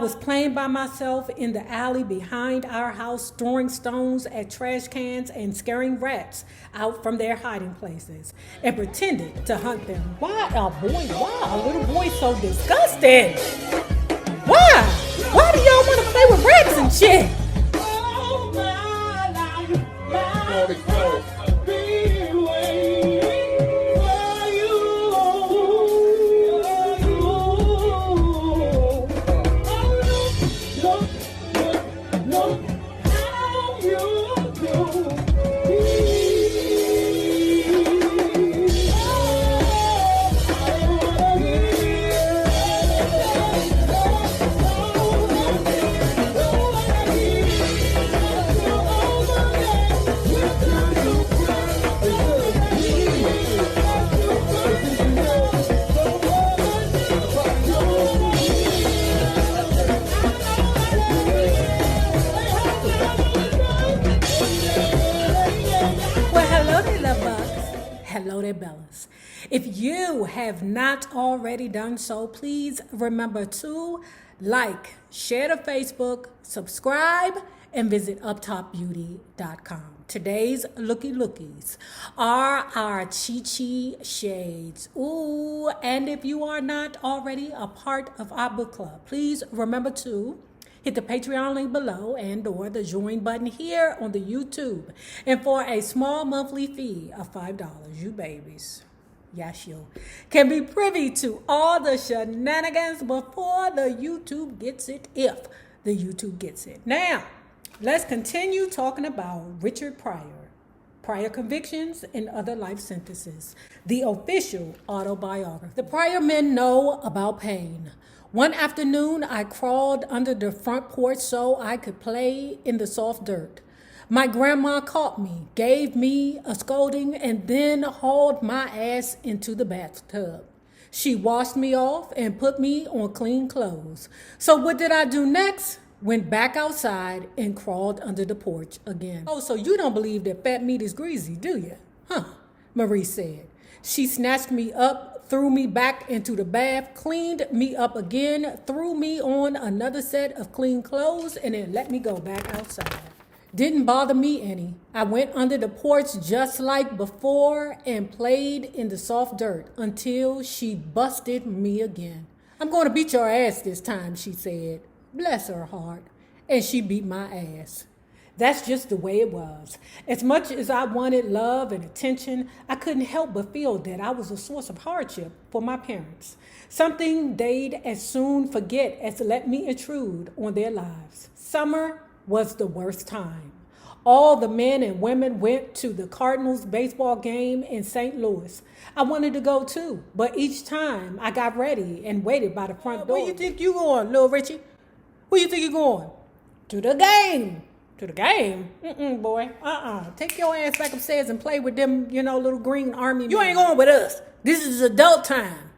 was playing by myself in the alley behind our house, throwing stones at trash cans and scaring rats out from their hiding places and pretended to hunt them. Why a little boy so disgusting? Why do y'all want to play with rats and shit? Hello there, Bellas. If you have not already done so, please remember to like, share to Facebook, subscribe, and visit uptopbeauty.com. Today's lookies are our Chi shades. Ooh, and if you are not already a part of our book club, please remember to hit the Patreon link below and or the join button here on the YouTube. And for a small monthly fee of $5, you babies, yes you, can be privy to all the shenanigans before the YouTube gets it, if the YouTube gets it. Now, let's continue talking about Richard Pryor, Pryor Convictions and Other Life Sentences, the official autobiography. The Pryor men know about pain. One afternoon, I crawled under the front porch so I could play in the soft dirt. My grandma caught me, gave me a scolding, and then hauled my ass into the bathtub. She washed me off and put me on clean clothes. So what did I do next? Went back outside and crawled under the porch again. Oh, so you don't believe that fat meat is greasy, do you? Huh, Marie said. She snatched me up, threw me back into the bath, cleaned me up again, threw me on another set of clean clothes, and then let me go back outside. Didn't bother me any. I went under the porch just like before and played in the soft dirt until she busted me again. I'm going to beat your ass this time, she said. Bless her heart. And she beat my ass. That's just the way it was. As much as I wanted love and attention, I couldn't help but feel that I was a source of hardship for my parents. Something they'd as soon forget as to let me intrude on their lives. Summer was the worst time. All the men and women went to the Cardinals baseball game in St. Louis. I wanted to go too, but each time I got ready and waited by the front door. Where you think you going, Lil Richie? Where you think you going? To the game. To the game? Boy. Take your ass back upstairs and play with them, little green army men. You ain't going with us. This is adult time,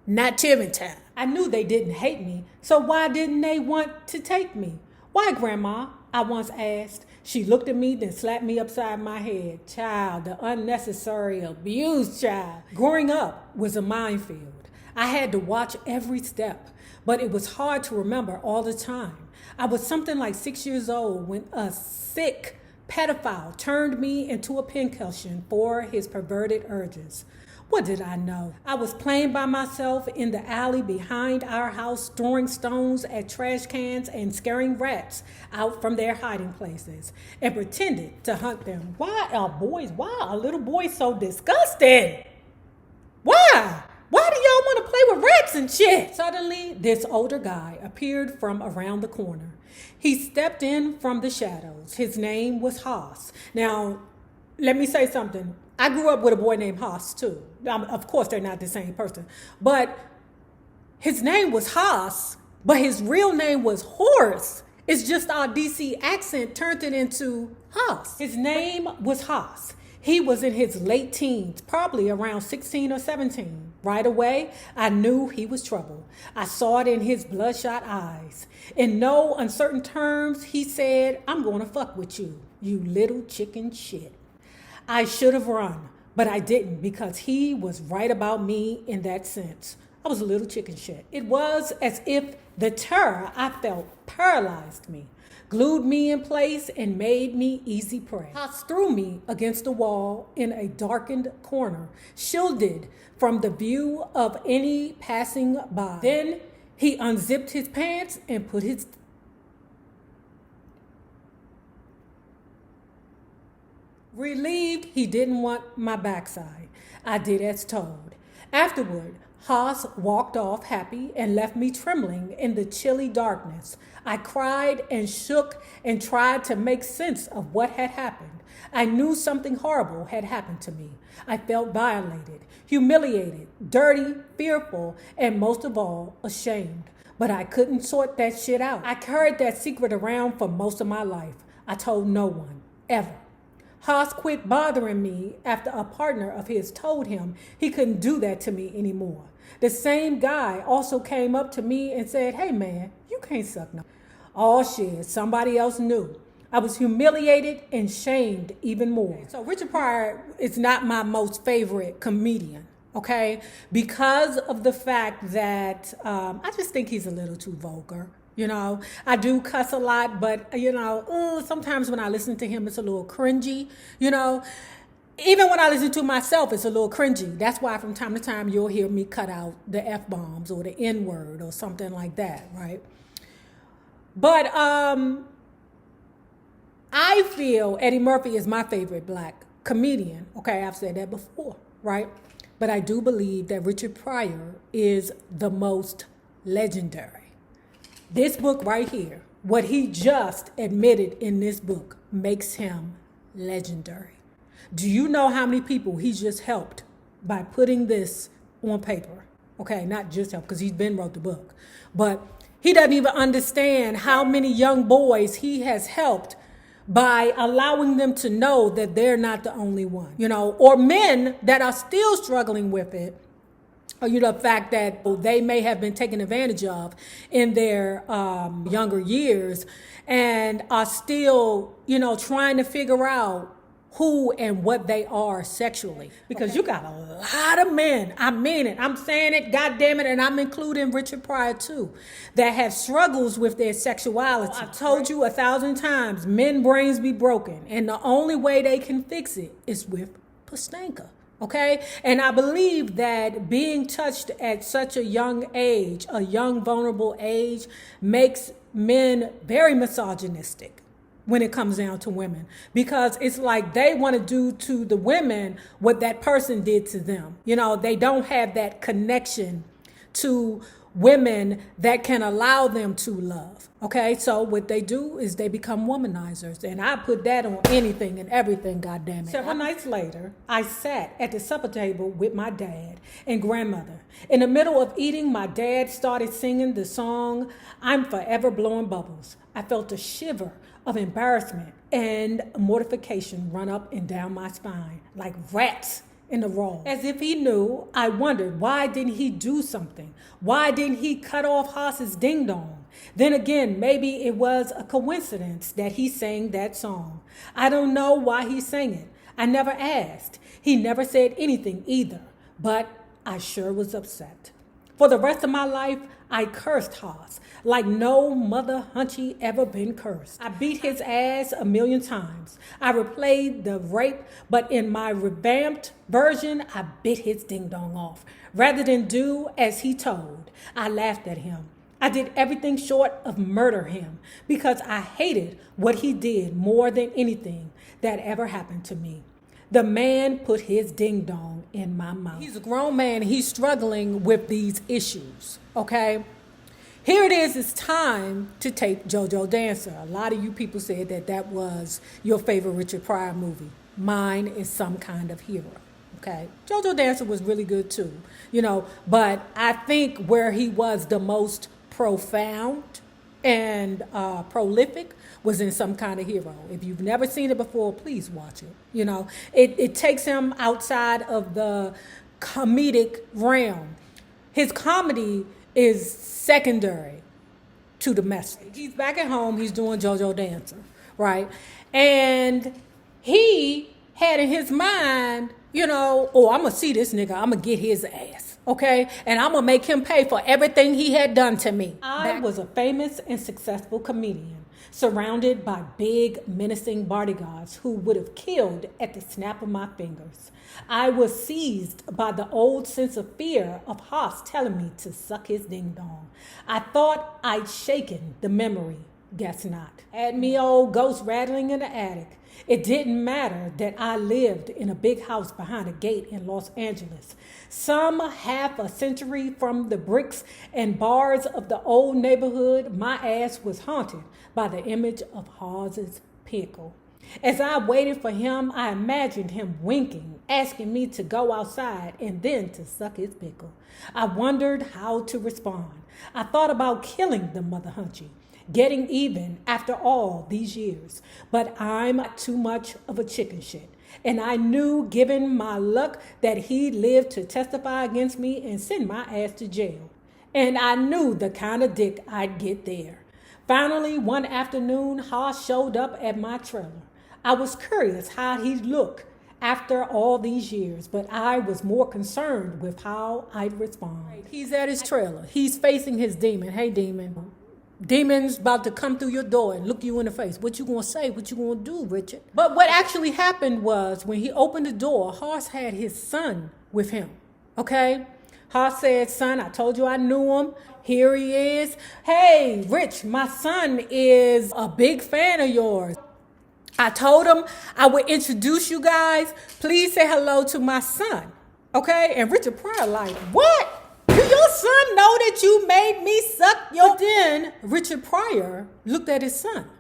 not children time. I knew they didn't hate me, so why didn't they want to take me? Why, Grandma? I once asked. She looked at me, then slapped me upside my head. Child, the unnecessary abuse, child. Growing up was a minefield. I had to watch every step, but it was hard to remember all the time. I was something like 6 years old when a sick pedophile turned me into a pincushion for his perverted urges. What did I know? I was playing by myself in the alley behind our house, throwing stones at trash cans and scaring rats out from their hiding places and pretended to hunt them. Why are little boys so disgusting? Why do y'all want to play with rats and shit? Suddenly, this older guy appeared from around the corner. He stepped in from the shadows. His name was Haas. Now, let me say something. I grew up with a boy named Haas, too. Of course, they're not the same person. But his name was Haas, but his real name was Horace. It's just our DC accent turned it into Haas. His name was Haas. He was in his late teens, probably around 16 or 17. Right away, I knew he was trouble. I saw it in his bloodshot eyes. In no uncertain terms, he said, "I'm going to fuck with you, you little chicken shit." I should have run, but I didn't because he was right about me in that sense. I was a little chicken shit. It was as if the terror I felt paralyzed me, glued me in place, and made me easy prey. Haas threw me against the wall in a darkened corner, shielded from the view of any passing by. Then he unzipped his pants and put his... Relieved he didn't want my backside, I did as told. Afterward, Haas walked off happy and left me trembling in the chilly darkness. I cried and shook and tried to make sense of what had happened. I knew something horrible had happened to me. I felt violated, humiliated, dirty, fearful, and most of all, ashamed. But I couldn't sort that shit out. I carried that secret around for most of my life. I told no one, ever. Haas quit bothering me after a partner of his told him he couldn't do that to me anymore. The same guy also came up to me and said, "Hey man, you can't suck no." Oh shit, somebody else knew. I was humiliated and shamed even more. So Richard Pryor is not my most favorite comedian, okay? Because of the fact that I just think he's a little too vulgar. You know, I do cuss a lot, but, sometimes when I listen to him, it's a little cringy, Even when I listen to myself, it's a little cringy. That's why from time to time, you'll hear me cut out the F-bombs or the N-word or something like that, right? But I feel Eddie Murphy is my favorite black comedian. Okay, I've said that before, right? But I do believe that Richard Pryor is the most legendary. This book right here, what he just admitted in this book, makes him legendary. Do you know how many people he just helped by putting this on paper? Okay, not just help, because he's been wrote the book. But he doesn't even understand how many young boys he has helped by allowing them to know that they're not the only one, or men that are still struggling with it. Or, the fact that they may have been taken advantage of in their younger years and are still, trying to figure out who and what they are sexually. Because you got a lot of men, I mean it, I'm saying it, God damn it, and I'm including Richard Pryor too, that have struggles with their sexuality. I've told you 1,000 times, men brains be broken, and the only way they can fix it is with Pastanka. Okay? And I believe that being touched at such a young age, a young, vulnerable age, makes men very misogynistic when it comes down to women. Because it's like they want to do to the women what that person did to them. They don't have that connection to women that can allow them to love. Okay, so what they do is they become womanizers, and I put that on anything and everything, goddammit. Several nights later, I sat at the supper table with my dad and grandmother. In the middle of eating, my dad started singing the song, "I'm Forever Blowing Bubbles." I felt a shiver of embarrassment and mortification run up and down my spine like rats in the roll. As if he knew, I wondered, why didn't he do something? Why didn't he cut off Haas's ding dong? Then again, maybe it was a coincidence that he sang that song. I don't know why he sang it. I never asked. He never said anything either, but I sure was upset. For the rest of my life, I cursed Haas like no mother hunchy ever been cursed. I beat his ass 1,000,000 times. I replayed the rape, but in my revamped version, I bit his ding-dong off. Rather than do as he told, I laughed at him. I did everything short of murder him because I hated what he did more than anything that ever happened to me. The man put his ding-dong in my mouth. He's a grown man. He's struggling with these issues, okay? Here it is. It's time to tape JoJo Dancer. A lot of you people said that that was your favorite Richard Pryor movie. Mine is Some Kind of Hero, okay? JoJo Dancer was really good too, but I think where he was the most profound and prolific was in Some Kind of Hero. If you've never seen it before, please watch it. It takes him outside of the comedic realm. His comedy is secondary to the message. He's back at home. He's doing JoJo Dancer, right? And he had in his mind, I'm going to see this nigga. I'm going to get his ass. okay? And I'm gonna make him pay for everything he had done to me. I was a famous and successful comedian, surrounded by big, menacing bodyguards who would have killed at the snap of my fingers. I was seized by the old sense of fear of Haas telling me to suck his ding-dong. I thought I'd shaken the memory. Guess not. Had me old ghost rattling in the attic. It didn't matter that I lived in a big house behind a gate in Los Angeles, some half a century from the bricks and bars of the old neighborhood. My ass was haunted by the image of Hawes's pickle. As I waited for him, I imagined him winking, asking me to go outside and then to suck his pickle. I wondered how to respond. I thought about killing the mother hunchy, getting even after all these years. But I'm too much of a chicken shit. And I knew, given my luck, that he'd live to testify against me and send my ass to jail. And I knew the kind of dick I'd get there. Finally, one afternoon, Haas showed up at my trailer. I was curious how he'd look after all these years, but I was more concerned with how I'd respond. He's at his trailer. He's facing his demon. Hey, demon. Demon's about to come through your door and look you in the face. What you gonna say? What you gonna do, Richard? But what actually happened was when he opened the door, Haas had his son with him. Okay? Haas said, son, I told you I knew him. Here he is. Hey, Rich, my son is a big fan of yours. I told him I would introduce you guys. Please say hello to my son. Okay? And Richard Pryor like, what? Do your son know that you made me suck your... But then Richard Pryor looked at his son.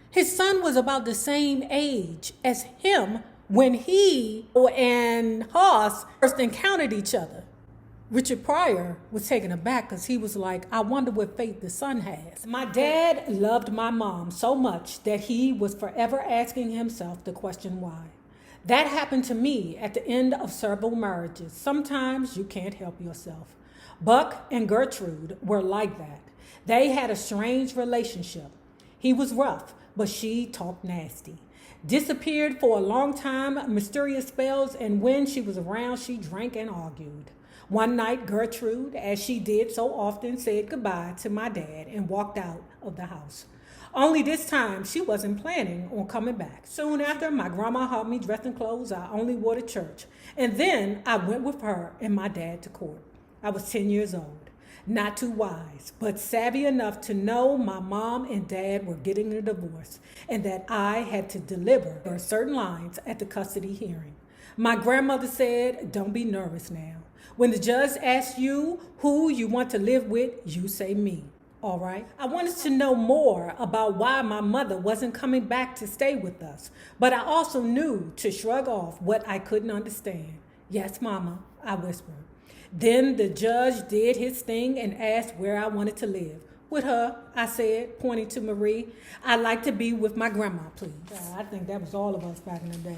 His son was about the same age as him when he and Haas first encountered each other. Richard Pryor was taken aback because he was like, I wonder what faith the son has. My dad loved my mom so much that he was forever asking himself the question why. That happened to me at the end of several marriages. Sometimes you can't help yourself. Buck and Gertrude were like that. They had a strange relationship. He was rough, but she talked nasty. Disappeared for a long time, mysterious spells, and when she was around, she drank and argued. One night, Gertrude, as she did so often, said goodbye to my dad and walked out of the house. Only this time, she wasn't planning on coming back. Soon after, my grandma had me dressed in clothes I only wore to church. And then I went with her and my dad to court. I was 10 years old, not too wise, but savvy enough to know my mom and dad were getting a divorce and that I had to deliver certain lines at the custody hearing. My grandmother said, don't be nervous now. When the judge asks you who you want to live with, you say me. All right. I wanted to know more about why my mother wasn't coming back to stay with us, but I also knew to shrug off what I couldn't understand. Yes, Mama, I whispered. Then the judge did his thing and asked where I wanted to live. With her, I said, pointing to Marie, I'd like to be with my grandma, please. I think that was all of us back in the day.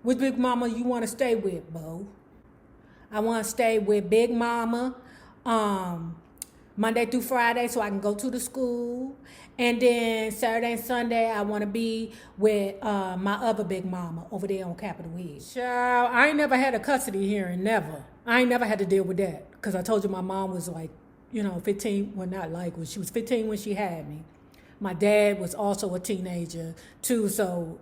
Which big mama you want to stay with, Bo? I want to stay with Big Mama Monday through Friday so I can go to the school. And then Saturday and Sunday, I want to be with my other Big Mama over there on Capitol Hill. Child, I ain't never had a custody hearing, never. I ain't never had to deal with that because I told you my mom was like, 15, well, not like, well, she was 15 when she had me. My dad was also a teenager, too, so,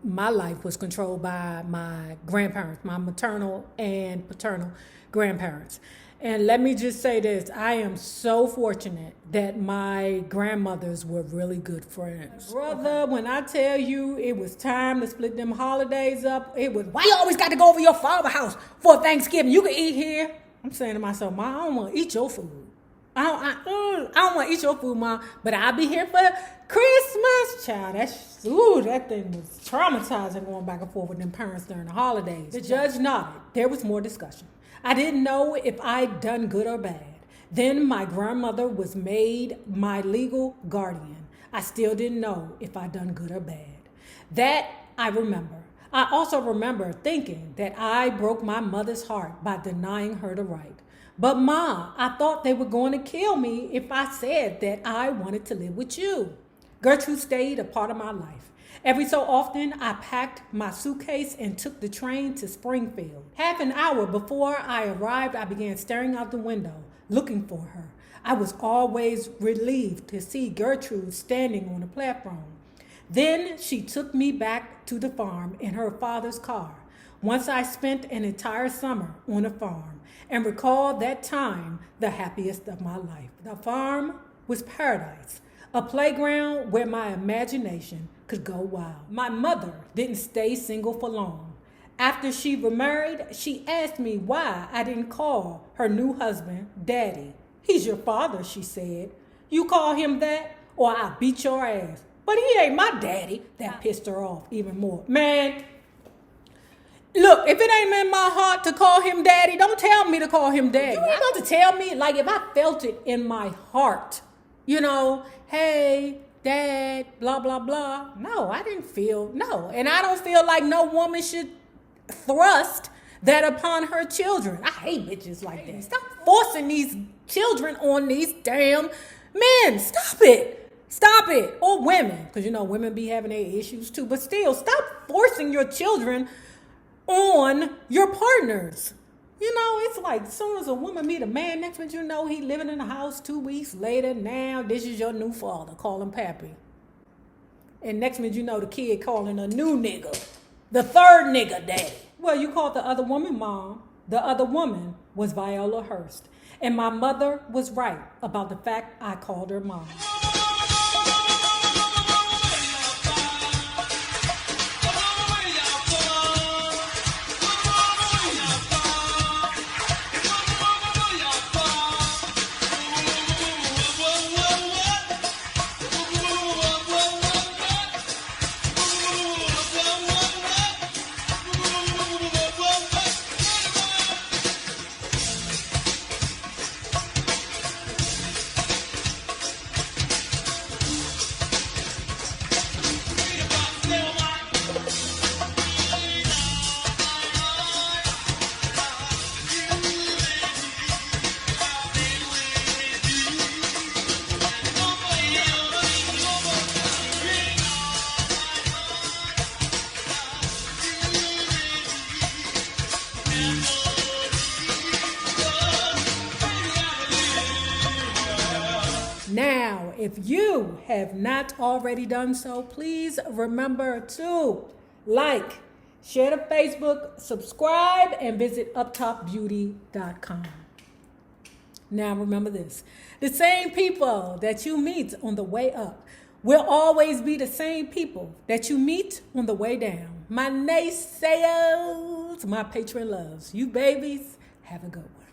my life was controlled by my grandparents, my maternal and paternal grandparents. And let me just say this, I am so fortunate that my grandmothers were really good friends. Brother, when I tell you it was time to split them holidays up, it was, why you always got to go over your father's house for Thanksgiving? You can eat here. I'm saying to myself, Ma, I don't want to eat your food. I don't want to eat your food, Mom, but I'll be here for Christmas. Child, that thing was traumatizing going back and forth with them parents during the holidays. The judge nodded. There was more discussion. I didn't know if I'd done good or bad. Then my grandmother was made my legal guardian. I still didn't know if I'd done good or bad. That I remember. I also remember thinking that I broke my mother's heart by denying her the right. But Ma, I thought they were going to kill me if I said that I wanted to live with you. Gertrude stayed a part of my life. Every so often, I packed my suitcase and took the train to Springfield. Half an hour before I arrived, I began staring out the window, looking for her. I was always relieved to see Gertrude standing on the platform. Then she took me back to the farm in her father's car. Once I spent an entire summer on a farm and recalled that time the happiest of my life. The farm was paradise, a playground where my imagination could go wild. My mother didn't stay single for long. After she remarried, she asked me why I didn't call her new husband Daddy. He's your father, she said. You call him that or I'll beat your ass. But he ain't my daddy. That pissed her off even more. Man, look, if it ain't in my heart to call him daddy, don't tell me to call him daddy. You ain't about to tell me, like if I felt it in my heart, hey, dad, blah, blah, blah. No, I didn't feel, no. And I don't feel like no woman should thrust that upon her children. I hate bitches like that. Stop forcing these children on these damn men. Stop it. Stop it. Or women, because women be having their issues too. But still, stop forcing your children on your partners. It's like as soon as a woman meet a man, next thing you know, he living in the house 2 weeks later. Now this is your new father. Call him pappy. And next thing you know, the kid calling a new nigga, the third nigga daddy. Well, you called the other woman mom. The other woman was Viola Hurst. And my mother was right about the fact I called her mom. Now, if you have not already done so, please remember to like, share to Facebook, subscribe, and visit uptopbeauty.com. Now, remember this. The same people that you meet on the way up will always be the same people that you meet on the way down. My naysayers, my patron loves. You babies, have a good one.